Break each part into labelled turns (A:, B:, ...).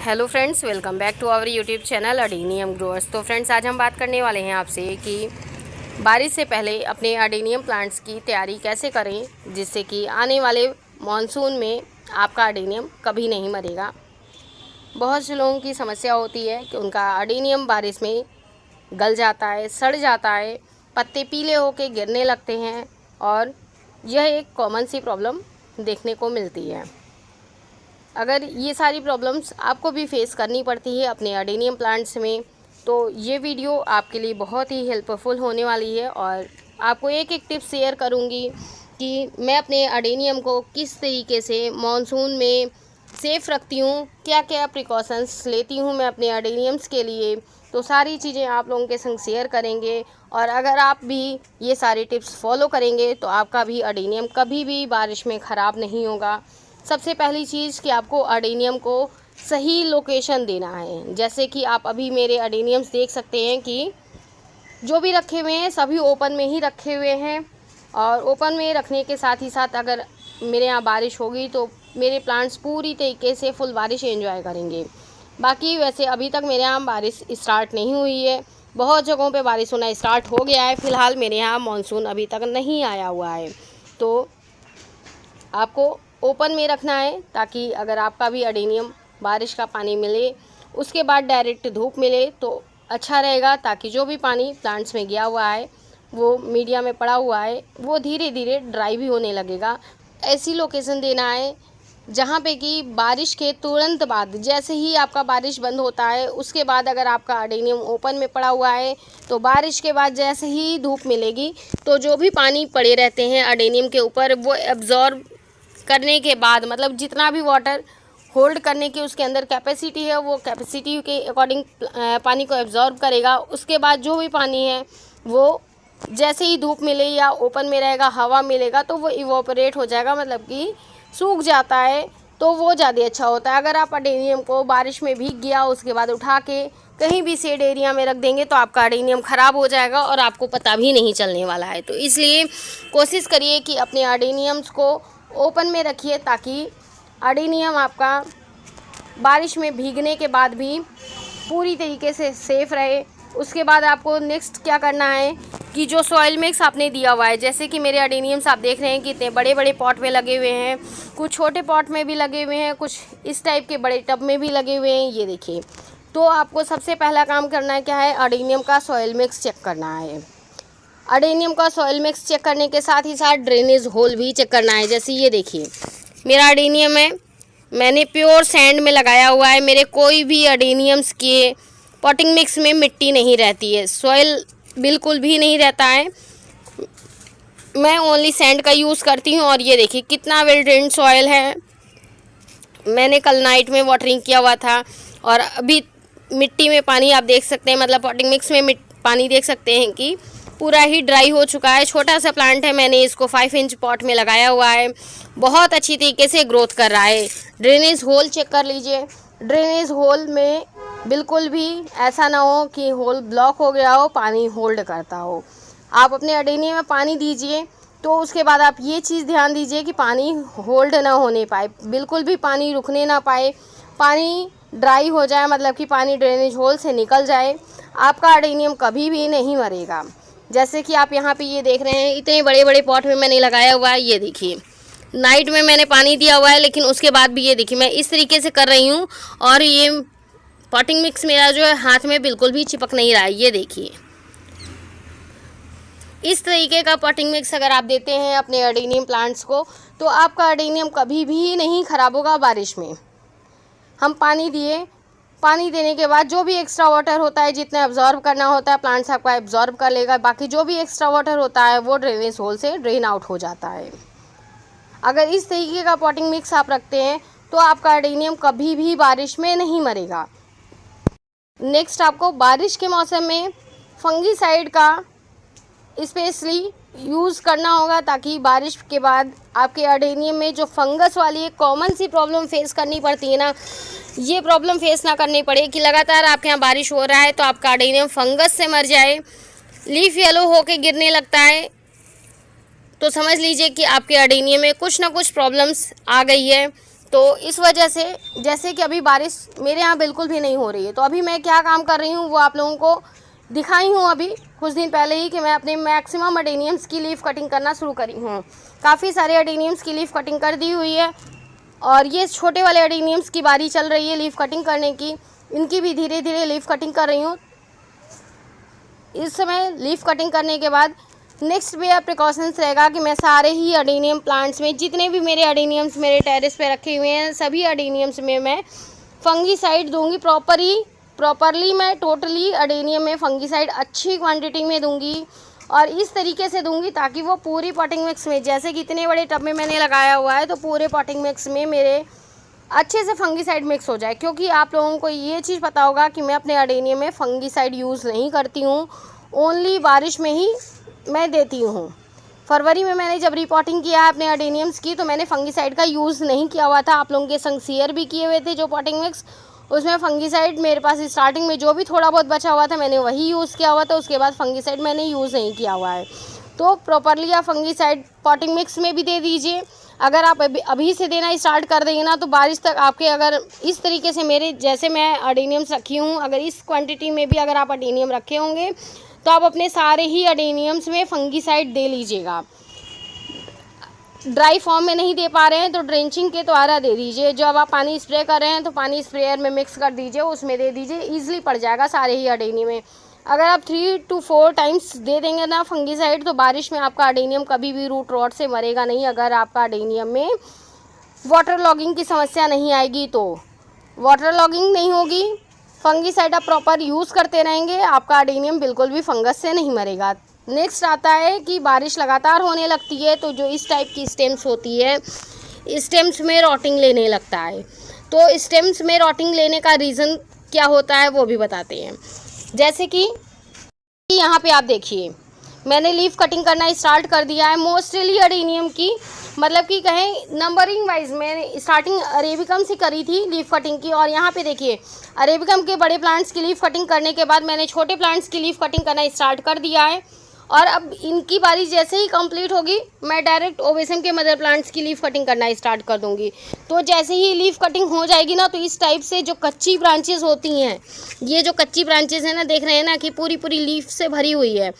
A: Hello friends, welcome back to our YouTube channel adenium growers. तो friends, आज हम बात करने वाले हैं आपसे कि बारिश से पहले अपने अडेनियम प्लांट्स की तैयारी कैसे करें जिससे कि आने वाले मॉनसून में आपका अडेनियम कभी नहीं मरेगा। बहुत से लोगों की समस्या होती है कि उनका अडेनियम बारिश में गल जाता है, सड़ जाता है, पत्ते पीले होकर गिरने लगते हैं और यह एक कॉमन सी प्रॉब्लम देखने को मिलती है। अगर ये सारी प्रॉब्लम्स आपको भी फेस करनी पड़ती है अपने अडेनियम प्लांट्स में, तो ये वीडियो आपके लिए बहुत ही हेल्पफुल होने वाली है और आपको एक एक टिप शेयर करूँगी कि मैं अपने अडेनियम को किस तरीके से मॉनसून में सेफ़ रखती हूँ, क्या क्या प्रिकॉशंस लेती हूँ मैं अपने अडेनियम्स के लिए। तो सारी चीज़ें आप लोगों के संग शेयर करेंगे और अगर आप भी ये सारे टिप्स फॉलो करेंगे तो आपका भी अडेनियम कभी भी बारिश में ख़राब नहीं होगा। सबसे पहली चीज़ कि आपको अडेनियम को सही लोकेशन देना है। जैसे कि आप अभी मेरे अडेनियम्स देख सकते हैं कि जो भी रखे हुए हैं सभी ओपन में ही रखे हुए हैं और ओपन में रखने के साथ ही साथ अगर मेरे यहाँ बारिश होगी तो मेरे प्लांट्स पूरी तरीके से फुल बारिश एंजॉय करेंगे। बाकी वैसे अभी तक मेरे यहाँ बारिश स्टार्ट नहीं हुई है, बहुत जगहों पे बारिश होना स्टार्ट हो गया है। फ़िलहाल मेरे यहाँ मानसून अभी तक नहीं आया हुआ है। तो आपको ओपन में रखना है ताकि अगर आपका भी अडेनियम बारिश का पानी मिले उसके बाद डायरेक्ट धूप मिले तो अच्छा रहेगा, ताकि जो भी पानी प्लांट्स में गया हुआ है वो मीडिया में पड़ा हुआ है वो धीरे धीरे ड्राई भी होने लगेगा। ऐसी लोकेशन देना है जहाँ पे कि बारिश के तुरंत बाद, जैसे ही आपका बारिश बंद होता है उसके बाद अगर आपका अडेनियम ओपन में पड़ा हुआ है तो बारिश के बाद जैसे ही धूप मिलेगी तो जो भी पानी पड़े रहते हैं अडेनियम के ऊपर वो एब्जॉर्ब करने के बाद, मतलब जितना भी वाटर होल्ड करने की उसके अंदर कैपेसिटी है वो कैपेसिटी के अकॉर्डिंग पानी को एब्जॉर्ब करेगा। उसके बाद जो भी पानी है वो जैसे ही धूप मिले या ओपन में रहेगा, हवा मिलेगा तो वो इवोपरेट हो जाएगा, मतलब कि सूख जाता है। तो वो ज़्यादा अच्छा होता है। अगर आप अडेनियम को बारिश में भीग गया उसके बाद उठा के कहीं भी शेड एरिया में रख देंगे तो आपका अडेनियम ख़राब हो जाएगा और आपको पता भी नहीं चलने वाला है। तो इसलिए कोशिश करिए कि अपने अडेनियम्स को ओपन में रखिए ताकि अडेनियम आपका बारिश में भीगने के बाद भी पूरी तरीके से सेफ़ रहे। उसके बाद आपको नेक्स्ट क्या करना है कि जो सॉइल मिक्स आपने दिया हुआ है, जैसे कि मेरे अडेनियम्स आप देख रहे हैं कितने बड़े बड़े पॉट में लगे हुए हैं, कुछ छोटे पॉट में भी लगे हुए हैं, कुछ इस टाइप के बड़े टब में भी लगे हुए हैं, ये देखिए। तो आपको सबसे पहला काम करना है क्या है, अडेनियम का सॉइल मिक्स चेक करना है। अडेनियम का सॉइल मिक्स चेक करने के साथ ही साथ ड्रेनेज होल भी चेक करना है। जैसे ये देखिए मेरा अडेनियम है, मैंने प्योर सैंड में लगाया हुआ है। मेरे कोई भी अडेनियम्स के पॉटिंग मिक्स में मिट्टी नहीं रहती है, सॉइल बिल्कुल भी नहीं रहता है। मैं ओनली सैंड का यूज़ करती हूँ और ये देखिए कितना वेल ड्रेन्ड सॉइल है। मैंने कल नाइट में वाटरिंग किया हुआ था और अभी मिट्टी में पानी आप देख सकते हैं, मतलब पॉटिंग मिक्स में पानी देख सकते हैं कि पूरा ही ड्राई हो चुका है। छोटा सा प्लांट है, मैंने इसको 5 इंच पॉट में लगाया हुआ है, बहुत अच्छी तरीके से ग्रोथ कर रहा है। ड्रेनेज होल चेक कर लीजिए। ड्रेनेज होल में बिल्कुल भी ऐसा ना हो कि होल ब्लॉक हो गया हो, पानी होल्ड करता हो। आप अपने अडेनियम में पानी दीजिए तो उसके बाद आप ये चीज़ ध्यान दीजिए कि पानी होल्ड ना होने पाए, बिल्कुल भी पानी रुकने ना पाए, पानी ड्राई हो जाए, मतलब कि पानी ड्रेनेज होल से निकल जाए। आपका अडेनियम कभी भी नहीं मरेगा। जैसे कि आप यहाँ पे ये देख रहे हैं इतने बड़े बड़े पॉट में मैंने लगाया हुआ है। ये देखिए नाइट में मैंने पानी दिया हुआ है, लेकिन उसके बाद भी ये देखिए मैं इस तरीके से कर रही हूँ और ये पॉटिंग मिक्स मेरा जो है हाथ में बिल्कुल भी चिपक नहीं रहा है। ये देखिए इस तरीके का पॉटिंग मिक्स अगर आप देते हैं अपने अडेनियम प्लांट्स को तो आपका अडेनियम कभी भी नहीं ख़राब होगा बारिश में। हम पानी दिए, पानी देने के बाद जो भी एक्स्ट्रा वाटर होता है, जितना एब्जॉर्ब करना होता है प्लांट्स आपका एब्जॉर्ब कर लेगा, बाकी जो भी एक्स्ट्रा वाटर होता है वो ड्रेनेज होल से ड्रेन आउट हो जाता है। अगर इस तरीके का पॉटिंग मिक्स आप रखते हैं तो आपका अडेनियम कभी भी बारिश में नहीं मरेगा। नेक्स्ट आपको बारिश के मौसम में फंगीसाइड का स्पेशली यूज़ करना होगा ताकि बारिश के बाद आपके अडेनियम में जो फंगस वाली एक कॉमन सी प्रॉब्लम फेस करनी पड़ती है ना, ये प्रॉब्लम फेस ना करनी पड़े कि लगातार आपके यहाँ बारिश हो रहा है तो आपका अडेनियम फंगस से मर जाए, लीफ येलो होके गिरने लगता है, तो समझ लीजिए कि आपके अडेनियम में कुछ ना कुछ प्रॉब्लम्स आ गई है। तो इस वजह से जैसे कि अभी बारिश मेरे यहाँ बिल्कुल भी नहीं हो रही है, तो अभी मैं क्या काम कर रही हूँ वो आप लोगों को दिखाई हूँ अभी कुछ दिन पहले ही कि मैं अपने मैक्सिमम अडेनियम्स की लीफ कटिंग करना शुरू करी हूँ। काफ़ी सारे अडेनियम्स की लीफ कटिंग कर दी हुई है और ये छोटे वाले अडेनियम्स की बारी चल रही है लीफ कटिंग करने की। इनकी भी धीरे धीरे लीफ कटिंग कर रही हूँ। इस समय लीफ कटिंग करने के बाद नेक्स्ट मेरा प्रिकॉशंस रहेगा कि मैं सारे ही अडेनियम प्लांट्स में जितने भी मेरे अडेनियम्स मेरे टेरेस पे रखे हुए हैं सभी अडेनियम्स में मैं फंगीसाइड दूंगी प्रॉपरली मैं टोटली अडेनियम में फंगीसाइड अच्छी क्वांटिटी में दूंगी और इस तरीके से दूंगी ताकि वो पूरी पॉटिंग मिक्स में, जैसे कि इतने बड़े टब में मैंने लगाया हुआ है तो पूरे पॉटिंग मिक्स में मेरे अच्छे से फंगीसाइड मिक्स हो जाए। क्योंकि आप लोगों को ये चीज़ पता होगा कि मैं अपने अडेनियम में फंगीसाइड यूज़ नहीं करती हूँ, ओनली बारिश में ही मैं देती हूँ। फरवरी में मैंने जब रिपोर्टिंग किया है अपने अडेनियम्स की तो मैंने फंगीसाइड का यूज़ नहीं किया हुआ था। आप लोगों के संग शेयर भी किए हुए थे जो पॉटिंग मिक्स, उसमें फंगीसाइड मेरे पास स्टार्टिंग में जो भी थोड़ा बहुत बचा हुआ था मैंने वही यूज़ किया हुआ था। उसके बाद फंगीसाइड मैंने यूज़ नहीं किया हुआ है। तो प्रॉपरली आप फंगीसाइड पॉटिंग मिक्स में भी दे दीजिए। अगर आप अभी से देना स्टार्ट कर देंगे ना तो बारिश तक आपके, अगर इस तरीके से मेरे जैसे मैं अडेनियम्स रखी हूँ, अगर इस क्वांटिटी में भी अगर आप अडेनियम रखे होंगे तो आप अपने सारे ही अडेनियम्स में फंगीसाइड दे लीजिएगा। ड्राई फॉर्म में नहीं दे पा रहे हैं तो ड्रेंचिंग के द्वारा दे दीजिए। जब आप पानी स्प्रे कर रहे हैं तो पानी स्प्रेयर में मिक्स कर दीजिए, उसमें दे दीजिए, ईजिली पड़ जाएगा सारे ही अडेनियम में। अगर आप 3 to 4 टाइम्स दे देंगे ना फंगीसाइड तो बारिश में आपका अडेनियम कभी भी रूट रॉट से मरेगा नहीं। अगर आपका अडेनियम में वाटर लॉगिंग की समस्या नहीं आएगी तो वाटर लॉगिंग नहीं होगी, फंगीसाइड आप प्रॉपर यूज़ करते रहेंगे, आपका अडेनियम बिल्कुल भी फंगस से नहीं मरेगा। नेक्स्ट आता है कि बारिश लगातार होने लगती है तो जो इस टाइप की स्टेम्स होती है, स्टेम्स में रॉटिंग लेने लगता है। तो स्टेम्स में रॉटिंग लेने का रीज़न क्या होता है वो भी बताते हैं। जैसे कि यहाँ पे आप देखिए मैंने लीफ कटिंग करना स्टार्ट कर दिया है मोस्टली अडेनियम की, मतलब कि कहें नंबरिंग वाइज मैंने स्टार्टिंग अरेबिकम से करी थी लीफ कटिंग की। और यहाँ पे देखिए अरेबिकम के बड़े प्लांट्स की लीफ कटिंग करने के बाद मैंने छोटे प्लांट्स की लीफ कटिंग करना स्टार्ट कर दिया है। और अब इनकी बारी जैसे ही कंप्लीट होगी मैं डायरेक्ट ओवेसम के मदर प्लांट्स की लीफ कटिंग करना स्टार्ट कर दूंगी। तो जैसे ही लीफ कटिंग हो जाएगी ना तो इस टाइप से जो कच्ची ब्रांचेस होती हैं, ये जो कच्ची ब्रांचेस हैं ना, देख रहे हैं ना कि पूरी पूरी लीफ से भरी हुई है,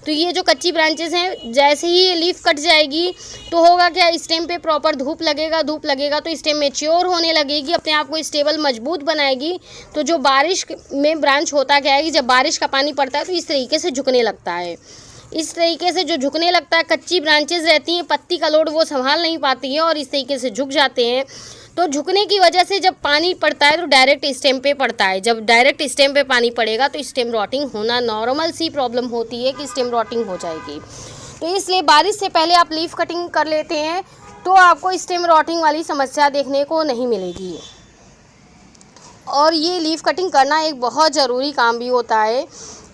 A: तो ये जो कच्ची ब्रांचेस हैं जैसे ही ये लीफ कट जाएगी तो होगा क्या, स्टेम पे प्रॉपर धूप लगेगा तो स्टेम मैच्योर होने लगेगी, अपने आप को स्टेबल मजबूत बनाएगी। तो जो बारिश में ब्रांच होता क्या है कि जब बारिश का पानी पड़ता है तो इस तरीके से झुकने लगता है। इस तरीके से जो झुकने लगता है, कच्ची ब्रांचेस रहती हैं, पत्ती का लोड वो संभाल नहीं पाती हैं और इस तरीके से झुक जाते हैं। तो झुकने की वजह से जब पानी पड़ता है तो डायरेक्ट स्टेम पे पड़ता है। जब डायरेक्ट स्टेम पे पानी पड़ेगा तो स्टेम रॉटिंग होना नॉर्मल सी प्रॉब्लम होती है कि स्टेम रॉटिंग हो जाएगी। तो इसलिए बारिश से पहले आप लीफ कटिंग कर लेते हैं तो आपको स्टेम रॉटिंग वाली समस्या देखने को नहीं मिलेगी। और ये लीफ कटिंग करना एक बहुत ज़रूरी काम भी होता है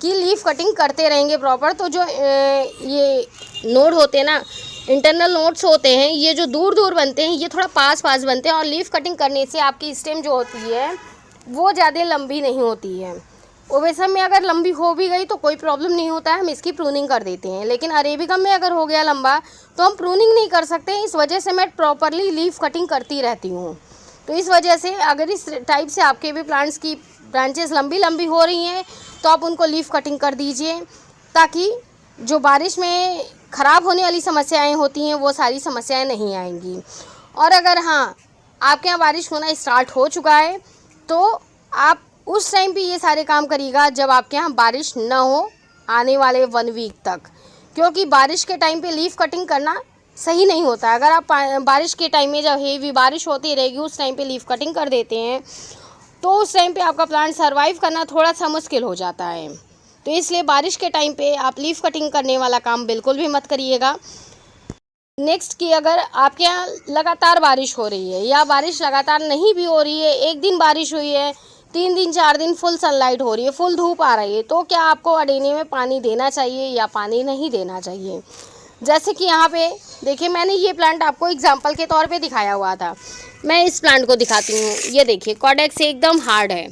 A: कि लीफ कटिंग करते रहेंगे प्रॉपर। तो जो ये नोड होते हैं ना, इंटरनल नोड्स होते हैं, ये जो दूर दूर बनते हैं ये थोड़ा पास पास बनते हैं और लीफ कटिंग करने से आपकी स्टेम जो होती है वो ज़्यादा लंबी नहीं होती है। ओवेसम में अगर लंबी हो भी गई तो कोई प्रॉब्लम नहीं होता है, हम इसकी प्रूनिंग कर देते हैं। लेकिन अरेबिकम में अगर हो गया लंबा तो हम प्रूनिंग नहीं कर सकते। इस वजह से मैं प्रॉपरली लीफ कटिंग करती रहती हूँ। तो इस वजह से अगर इस टाइप से आपके भी प्लांट्स की ब्रांचेस लंबी लंबी हो रही हैं तो आप उनको लीफ कटिंग कर दीजिए, ताकि जो बारिश में ख़राब होने वाली समस्याएं होती हैं वो सारी समस्याएं नहीं आएंगी। और अगर हाँ आपके यहाँ बारिश होना स्टार्ट हो चुका है तो आप उस टाइम पे ये सारे काम करिएगा जब आपके यहाँ बारिश ना हो आने वाले 1 वीक तक, क्योंकि बारिश के टाइम पे लीफ कटिंग करना सही नहीं होता। अगर आप बारिश के टाइम में जब हेवी बारिश होती रहेगी उस टाइम पे लीफ कटिंग कर देते हैं तो उस टाइम पे आपका प्लांट सर्वाइव करना थोड़ा सा मुश्किल हो जाता है। तो इसलिए बारिश के टाइम पे आप लीफ कटिंग करने वाला काम बिल्कुल भी मत करिएगा। नेक्स्ट कि अगर आपके यहाँ लगातार बारिश हो रही है या बारिश लगातार नहीं भी हो रही है, एक दिन बारिश हुई है, 3 दिन 4 दिन फुल सनलाइट हो रही है, फुल धूप आ रही है, तो क्या आपको अडेनियम में पानी देना चाहिए या पानी नहीं देना चाहिए। जैसे कि यहाँ पे देखिए मैंने ये प्लांट आपको एग्जांपल के तौर पे दिखाया हुआ था, मैं इस प्लांट को दिखाती हूँ। ये देखिए कॉडेक्स एकदम हार्ड है।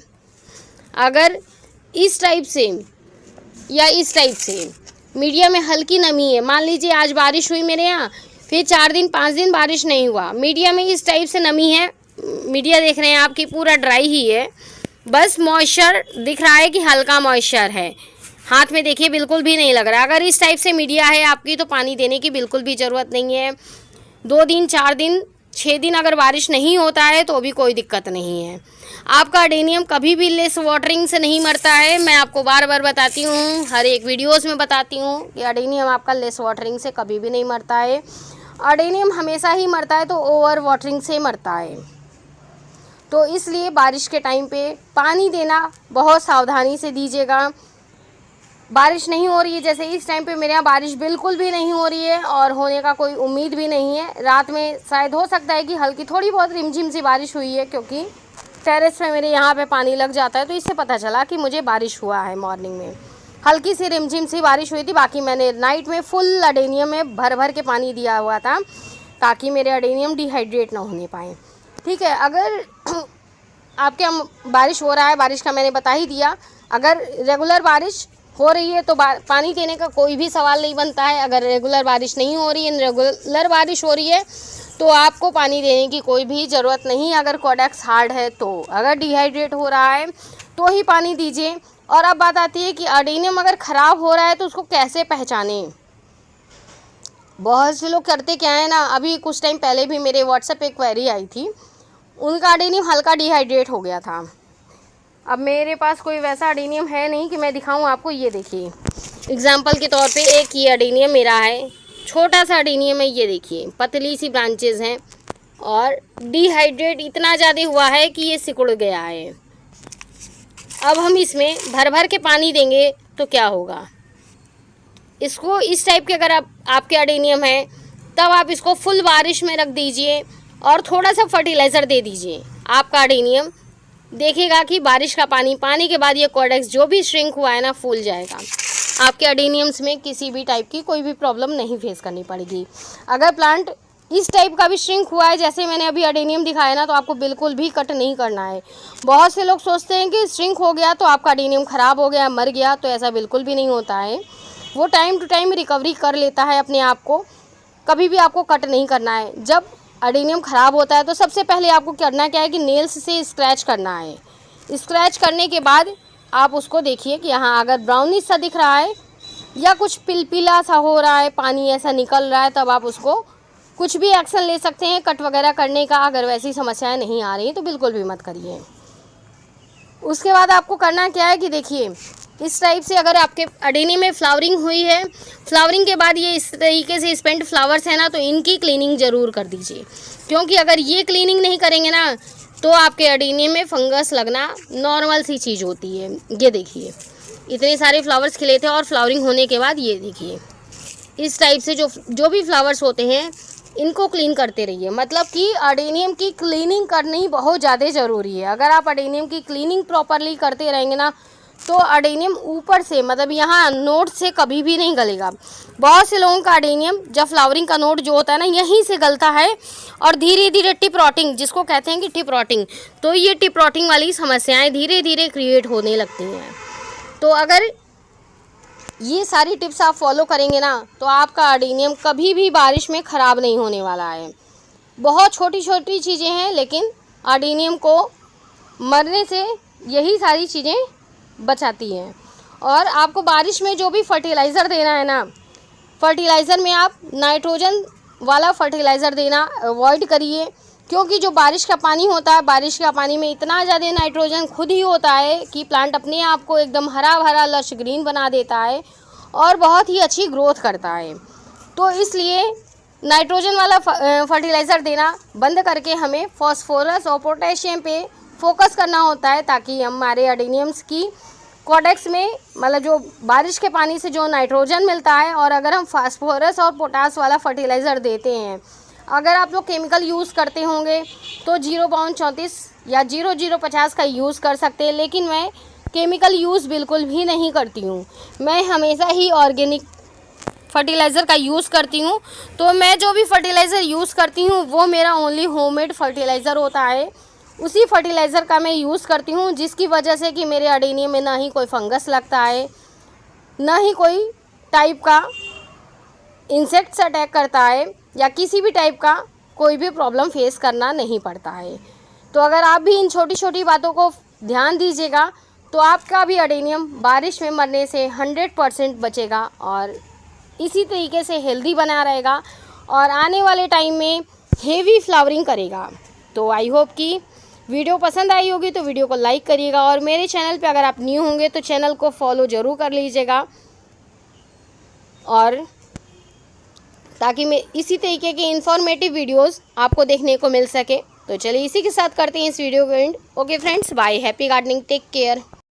A: अगर इस टाइप से या इस टाइप से मीडिया में हल्की नमी है, मान लीजिए आज बारिश हुई मेरे यहाँ, फिर 4 दिन 5 दिन बारिश नहीं हुआ, मीडिया में इस टाइप से नमी है, मीडिया देख रहे हैं आपकी पूरा ड्राई ही है, बस मॉइस्चर दिख रहा है कि हल्का मॉइस्चर है। हाथ में देखिए बिल्कुल भी नहीं लग रहा। अगर इस टाइप से मीडिया है आपकी तो पानी देने की बिल्कुल भी ज़रूरत नहीं है। 2 दिन 4 दिन 6 दिन अगर बारिश नहीं होता है तो भी कोई दिक्कत नहीं है। आपका अडेनियम कभी भी लेस वाटरिंग से नहीं मरता है। मैं आपको बार बार बताती हूँ, हर एक वीडियोस में बताती हूँ कि अडेनियम आपका लेस वाटरिंग से कभी भी नहीं मरता है। अडेनियम हमेशा ही मरता है तो ओवर वाटरिंग से मरता है। तो इसलिए बारिश के टाइम पे पानी देना बहुत सावधानी से दीजिएगा। बारिश नहीं हो रही है, जैसे इस टाइम पे मेरे यहाँ बारिश बिल्कुल भी नहीं हो रही है और होने का कोई उम्मीद भी नहीं है। रात में शायद हो सकता है कि हल्की थोड़ी बहुत रिमझिम सी बारिश हुई है, क्योंकि टेरेस पे मेरे यहाँ पे पानी लग जाता है तो इससे पता चला कि मुझे बारिश हुआ है। मॉर्निंग में हल्की सी रिमझिम सी बारिश हुई थी। बाकी मैंने नाइट में फुल अडेनियम में भर भर के पानी दिया हुआ था ताकि मेरे अडेनियम डिहाइड्रेट ना होने पाए। ठीक है, अगर आपके यहाँ बारिश हो रहा है, बारिश का मैंने बता ही दिया। अगर रेगुलर बारिश हो रही है तो पानी देने का कोई भी सवाल नहीं बनता है। अगर रेगुलर बारिश नहीं हो रही है, रेगुलर बारिश हो रही है तो आपको पानी देने की कोई भी ज़रूरत नहीं। अगर कोडेक्स हार्ड है तो, अगर डिहाइड्रेट हो रहा है तो ही पानी दीजिए। और अब बात आती है कि अडेनियम अगर ख़राब हो रहा है तो उसको कैसे पहचानें। बहुत से लोग करते क्या है ना, अभी कुछ टाइम पहले भी मेरे व्हाट्सएप पे क्वेरी आई थी, उनका अडेनियम हल्का डिहाइड्रेट हो गया था। अब मेरे पास कोई वैसा अडेनियम है नहीं कि मैं दिखाऊं आपको। ये देखिए एग्जांपल के तौर पे एक ये अडेनियम मेरा है, छोटा सा अडेनियम है। ये देखिए पतली सी ब्रांचेस हैं और डिहाइड्रेट इतना ज़्यादा हुआ है कि ये सिकुड़ गया है। अब हम इसमें भर भर के पानी देंगे तो क्या होगा। इसको इस टाइप के अगर आपके अडेनियम है तब आप इसको फुल बारिश में रख दीजिए और थोड़ा सा फर्टिलाइज़र दे दीजिए। आपका अडेनियम देखेगा कि बारिश का पानी के बाद ये कोडेक्स जो भी श्रिंक हुआ है ना फूल जाएगा। आपके अडेनियम्स में किसी भी टाइप की कोई भी प्रॉब्लम नहीं फेस करनी पड़ेगी। अगर प्लांट इस टाइप का भी श्रिंक हुआ है जैसे मैंने अभी अडेनियम दिखाया ना, तो आपको बिल्कुल भी कट नहीं करना है। बहुत से लोग सोचते हैं कि श्रिंक हो गया तो आपका अडेनियम ख़राब हो गया, मर गया, तो ऐसा बिल्कुल भी नहीं होता है। वो टाइम टू टाइम रिकवरी कर लेता है अपने आप को। कभी भी आपको कट नहीं करना है। जब अडेनियम ख़राब होता है तो सबसे पहले आपको करना क्या है कि नेल्स से स्क्रैच करना है। स्क्रैच करने के बाद आप उसको देखिए कि यहाँ अगर ब्राउनिश सा दिख रहा है या कुछ पिलपिला सा हो रहा है, पानी ऐसा निकल रहा है, तब आप उसको कुछ भी एक्शन ले सकते हैं कट वगैरह करने का। अगर वैसी समस्याएं नहीं आ रही तो बिल्कुल भी मत करिए। उसके बाद आपको करना क्या है कि देखिए इस टाइप से अगर आपके अडेनियम में फ्लावरिंग हुई है, फ्लावरिंग के बाद ये इस तरीके से स्पेंट फ्लावर्स है ना, तो इनकी क्लीनिंग ज़रूर कर दीजिए। क्योंकि अगर ये क्लीनिंग नहीं करेंगे ना तो आपके अडेनियम में फंगस लगना नॉर्मल सी चीज़ होती है। ये देखिए इतने सारे फ्लावर्स खिले थे और फ्लावरिंग होने के बाद ये देखिए इस टाइप से जो भी फ्लावर्स होते हैं इनको क्लीन करते रहिए। मतलब कि अडेनियम की क्लीनिंग करनी बहुत ज़्यादा ज़रूरी है। अगर आप अडेनियम की क्लीनिंग प्रॉपरली करते रहेंगे ना तो अडेनियम ऊपर से, मतलब यहाँ नोट से कभी भी नहीं गलेगा। बहुत से लोगों का अडेनियम जब फ्लावरिंग का नोट जो होता है ना यहीं से गलता है और धीरे धीरे टिप रॉटिंग, जिसको कहते हैं कि टिप रॉटिंग, तो ये टिप रॉटिंग वाली समस्याएं धीरे धीरे क्रिएट होने लगती हैं। तो अगर ये सारी टिप्स आप फॉलो करेंगे ना तो आपका अडेनियम कभी भी बारिश में ख़राब नहीं होने वाला है। बहुत छोटी छोटी चीज़ें हैं लेकिन अडेनियम को मरने से यही सारी चीज़ें बचाती हैं। और आपको बारिश में जो भी फर्टिलाइज़र देना है ना, फर्टिलाइज़र में आप नाइट्रोजन वाला फर्टिलाइज़र देना अवॉइड करिए। क्योंकि जो बारिश का पानी होता है, बारिश का पानी में इतना ज़्यादा नाइट्रोजन खुद ही होता है कि प्लांट अपने आप को एकदम हरा भरा लश ग्रीन बना देता है और बहुत ही अच्छी ग्रोथ करता है। तो इसलिए नाइट्रोजन वाला फर्टिलाइज़र देना बंद करके हमें फॉस्फोरस और पोटेशियम पे फोकस करना होता है ताकि हमारे अडेनियम्स की कोडेक्स में, मतलब जो बारिश के पानी से जो नाइट्रोजन मिलता है, और अगर हम फास्फोरस और पोटास वाला फर्टिलाइज़र देते हैं, अगर आप लोग केमिकल यूज़ करते होंगे तो 0.34 या 0.050 का यूज़ कर सकते हैं। लेकिन मैं केमिकल यूज़ बिल्कुल भी नहीं करती हूँ। मैं हमेशा ही ऑर्गेनिक फर्टिलाइज़र का यूज़ करती हूँ। तो मैं जो भी फर्टिलाइज़र यूज़ करती हूँ वो मेरा ओनली होममेड फर्टिलाइज़र होता है। उसी फर्टिलाइज़र का मैं यूज़ करती हूँ, जिसकी वजह से कि मेरे अडेनियम में ना ही कोई फंगस लगता है, ना ही कोई टाइप का इंसेक्ट्स अटैक करता है, या किसी भी टाइप का कोई भी प्रॉब्लम फेस करना नहीं पड़ता है। तो अगर आप भी इन छोटी छोटी बातों को ध्यान दीजिएगा तो आपका भी अडेनियम बारिश में मरने से 100% बचेगा और इसी तरीके से हेल्दी बना रहेगा और आने वाले टाइम में हेवी फ्लावरिंग करेगा। तो आई होप कि वीडियो पसंद आई होगी तो वीडियो को लाइक करिएगा और मेरे चैनल पे अगर आप न्यू होंगे तो चैनल को फॉलो ज़रूर कर लीजिएगा और ताकि मैं इसी तरीके के इन्फॉर्मेटिव वीडियोस आपको देखने को मिल सके। तो चलिए इसी के साथ करते हैं इस वीडियो को end. Okay friends, bye, happy gardening, take care.